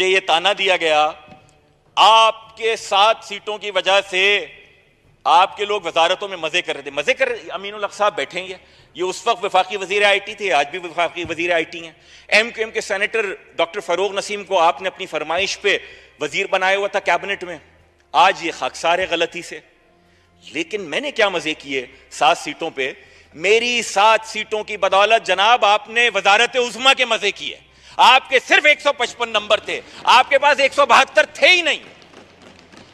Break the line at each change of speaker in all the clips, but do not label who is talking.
मुझे ये ताना दिया गया, आपके 7 सीटों की वजह से आपके लोग वजारतों में मजे कर रहे थे। मजे कर, अमीनुल हक साहब बैठेंगे, ये उस वक्त वफाकी वजीर आईटी थे, आज भी वफाकी वजीर आईटी हैं। एमक्यूएम के सेनेटर डॉक्टर फरूक नसीम को आपने अपनी फरमाइश पे वजीर बनाया हुआ था कैबिनेट में, आज ये खाकसार है गलती से। लेकिन मैंने क्या मजे किए 7 सीटों पे, मेरी 7 सीटों की बदौलत जनाब आपने वजारत उज़्मा के मजे किए। आपके सिर्फ 155 नंबर थे, आपके पास 172 थे ही नहीं।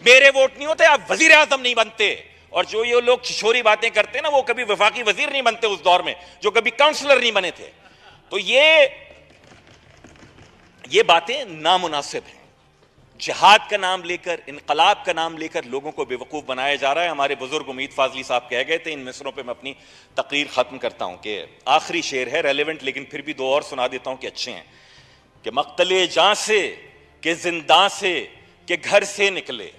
मेरे वोट नहीं होते, आप वजीर आजम नहीं बनते। और जो ये लोग किशोरी बातें करते हैं ना, वो कभी वफाकी वजीर नहीं बनते उस दौर में, जो कभी काउंसलर नहीं बने थे। तो ये बातें नामुनासिब हैं। जिहाद का नाम लेकर, इनकलाब का नाम लेकर लोगों को बेवकूफ बनाया जा रहा है। हमारे बुजुर्ग उम्मीद फाजली साहब कह गए थे, इन मिसरों पे मैं अपनी तकरीर खत्म करता हूं कि आखिरी शेर है रेलेवेंट, लेकिन फिर भी 2 और सुना देता हूं कि अच्छे हैं। कि मक्तले जां से, कि जिंदा से, कि घर से निकले।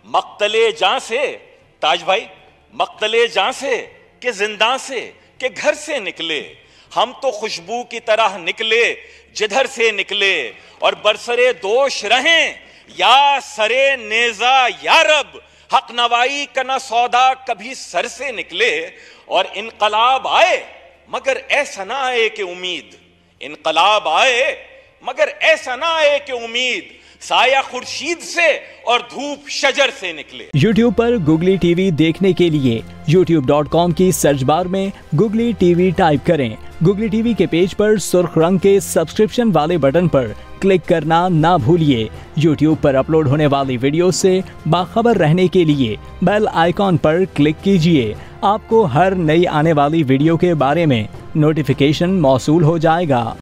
मक्तले जां से, ताज भाई, मक्तले जां से, कि जिंदा से, कि घर से निकले। हम तो खुशबू की तरह निकले जिधर से निकले, और बरसरे दोष रहें या सरे नेजा या रब। हक नवाई का ना सौदा कभी सर से निकले। और इनकलाब आए मगर ऐसा ना आए कि उम्मीद, इनकलाब आए मगर ऐसा ना आए कि उम्मीद। साया खुर्शीद से और धूप शजर से निकले।
YouTube पर गुगली टीवी देखने के लिए youtube.com की सर्च बार में गुगली टीवी टाइप करें। गुगली टीवी के पेज पर सुर्ख रंग के सब्सक्रिप्शन वाले बटन पर क्लिक करना ना भूलिए। YouTube पर अपलोड होने वाली वीडियो से बाखबर रहने के लिए बेल आइकॉन पर क्लिक कीजिए। आपको हर नई आने वाली वीडियो के बारे में नोटिफिकेशन मौसूल हो जाएगा।